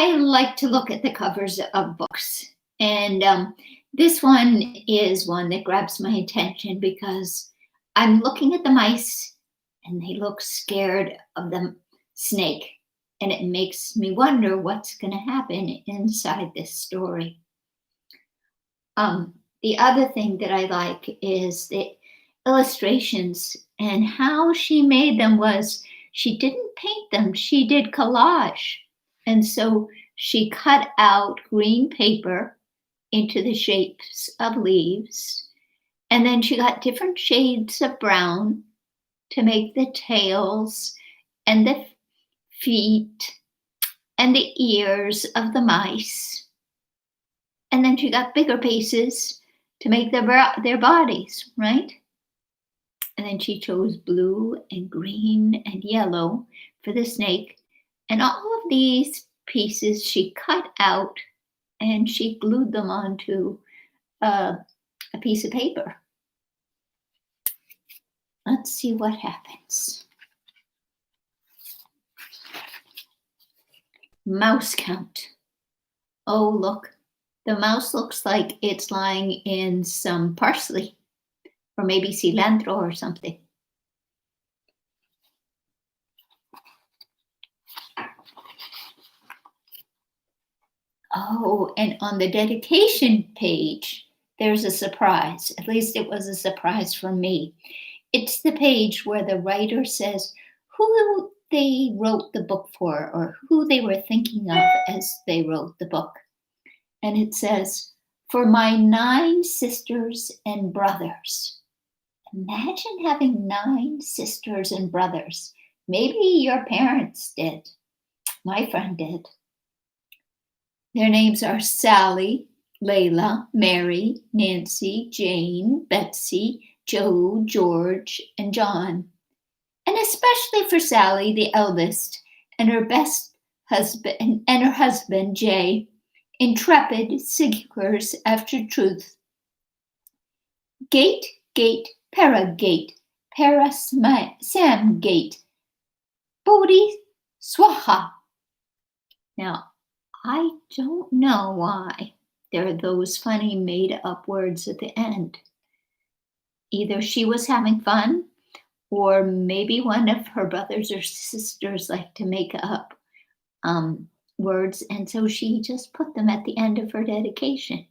I like to look at the covers of books. And this one is one that grabs my attention because I'm looking at the mice and they look scared of the snake. And it makes me wonder what's going to happen inside this story. The other thing that I like is the illustrations, and how she made them was she didn't paint them, she did collage. And so she cut out green paper into the shapes of leaves, and then she got different shades of brown to make the tails and the feet and the ears of the mice. And then she got bigger pieces to make their bodies, right? And then she chose blue and green and yellow for the snake. And all of these pieces she cut out and she glued them onto a piece of paper. Let's see what happens. Mouse count. Oh, look. The mouse looks like it's lying in some parsley, or maybe cilantro or something. Oh, and on the dedication page, there's a surprise. At least it was a surprise for me. It's the page where the writer says who they wrote the book for, or who they were thinking of as they wrote the book. And it says, "For my 9 sisters and brothers." Imagine having 9 sisters and brothers. Maybe your parents did. My friend did. Their names are Sally, Layla, Mary, Nancy, Jane, Betsy, Joe, George, and John. And especially for Sally, the eldest, and her husband, Jay, intrepid seekers after truth. Gate, gate, Paragate, Samgate, Bodhi Swaha. Now, I don't know why there are those funny made-up words at the end. Either she was having fun, or maybe one of her brothers or sisters liked to make up words, and so she just put them at the end of her dedication.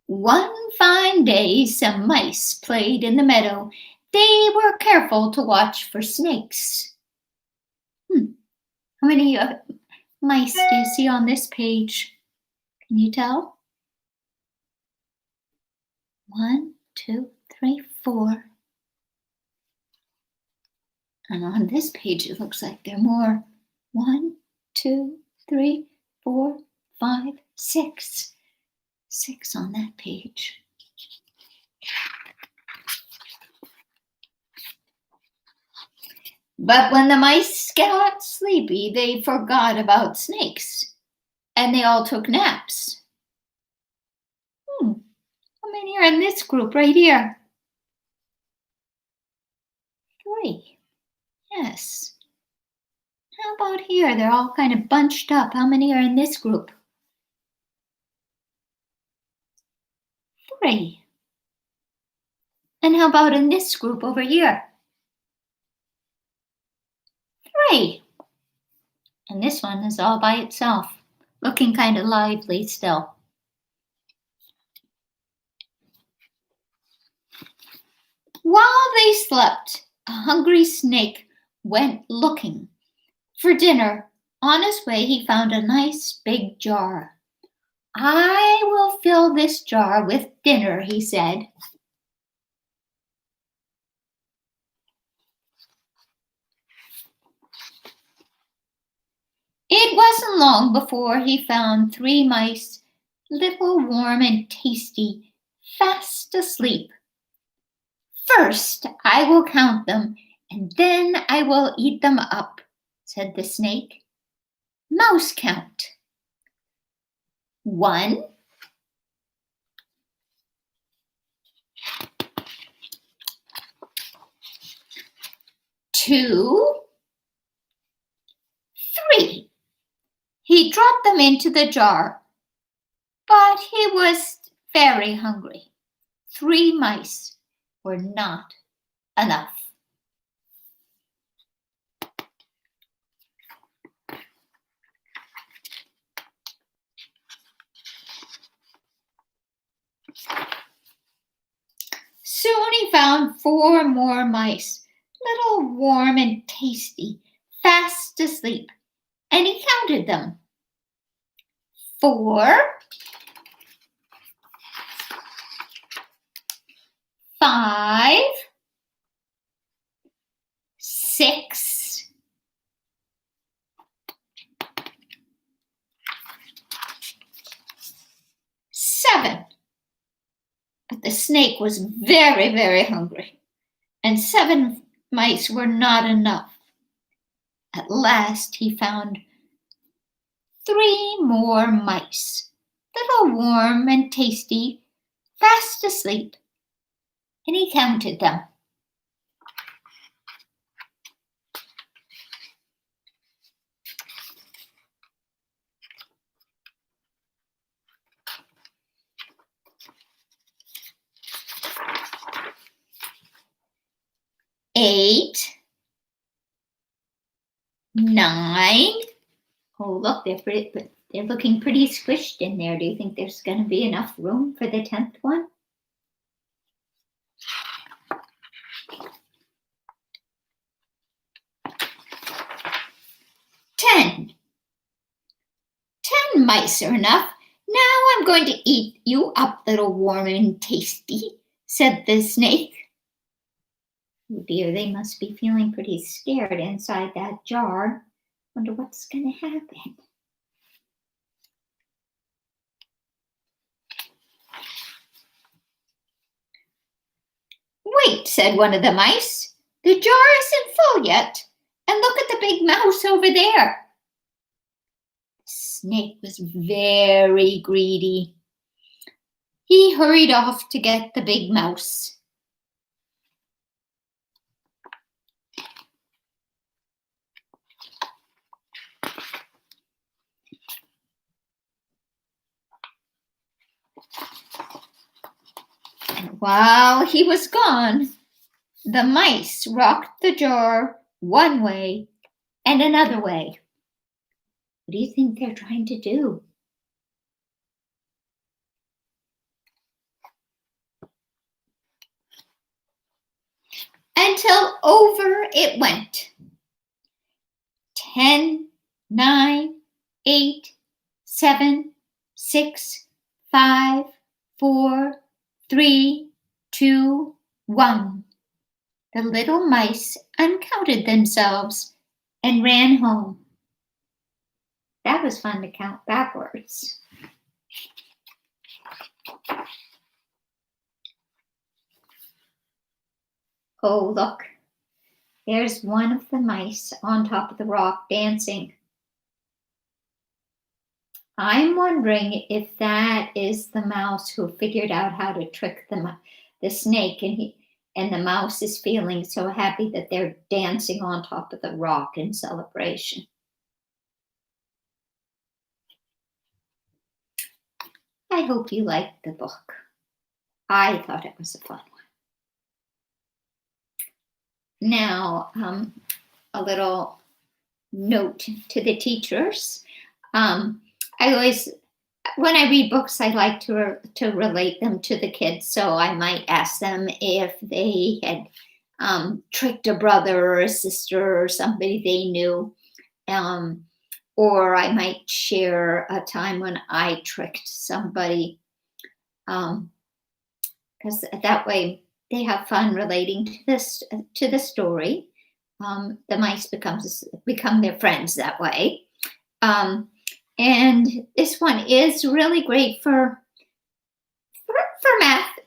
One fine day, some mice played in the meadow. They were careful to watch for snakes. How many mice do you see on this page? Can you tell? 1, 2, 3, 4. And on this page, it looks like there are more. 1, 2, 3, 4, 5, 6. 6 on that page. But when the mice got sleepy, they forgot about snakes, and they all took naps. How many are in this group right here? 3. Yes. How about here? They're all kind of bunched up. How many are in this group? 3. And how about in this group over here? 3. And this one is all by itself, looking kind of lively still. While they slept, a hungry snake went looking for dinner. On his way, he found a nice big jar. "I will fill this jar with dinner," he said. It wasn't long before he found 3 mice, little, warm, and tasty, fast asleep. "First, I will count them, and then I will eat them up," said the snake. Mouse count. 1, 2, 2, 3. He dropped them into the jar, but he was very hungry. 3 mice were not enough. Soon he found 4 more mice, little, warm, and tasty, fast asleep, and he counted them. 4, 5, 6, 7. But the snake was very, very hungry, and 7 mice were not enough. At last he found 3 more mice, little, warm, and tasty, fast asleep, and he counted them. 8, 9. Oh, look, they're looking pretty squished in there. Do you think there's going to be enough room for the 10th one? 10. 10 mice are enough. Now I'm going to eat you up, little, warm, and tasty, said the snake. Oh dear, they must be feeling pretty scared inside that jar. Wonder what's going to happen. Wait, said one of the mice. The jar isn't full yet. And look at the big mouse over there. The snake was very greedy. He hurried off to get the big mouse. And while he was gone, the mice rocked the jar one way and another way. What do you think they're trying to do? Until over it went. 10, 9, 8, 7, 6, 5, 4, 3, 2, 1. The little mice uncounted themselves and ran home. That was fun to count backwards. Oh, look, there's one of the mice on top of the rock dancing. I'm wondering if that is the mouse who figured out how to trick the snake, and the mouse is feeling so happy that they're dancing on top of the rock in celebration. I hope you liked the book. I thought it was a fun one. Now, a little note to the teachers. I always, when I read books, I like to relate them to the kids. So I might ask them if they had tricked a brother or a sister or somebody they knew. Or I might share a time when I tricked somebody. Because that way they have fun relating to the story. The mice become their friends that way. And this one is really great for math,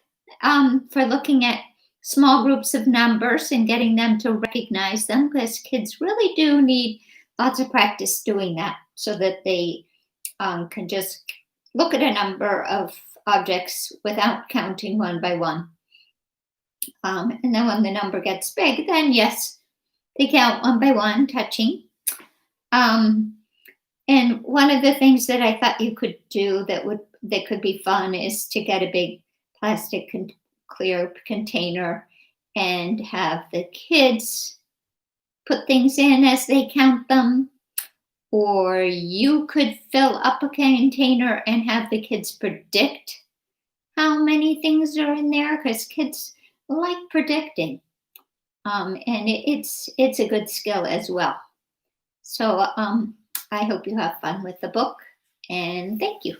for looking at small groups of numbers and getting them to recognize them, because kids really do need lots of practice doing that so that they can just look at a number of objects without counting one by one. And then when the number gets big, then yes, They count one by one, touching. Um, and one of the things that I thought you could do that could be fun is to get a big plastic clear container and have the kids put things in as they count them. Or you could fill up a container and have the kids predict how many things are in there because kids like predicting. And it's a good skill as well. So I hope you have fun with the book, and thank you.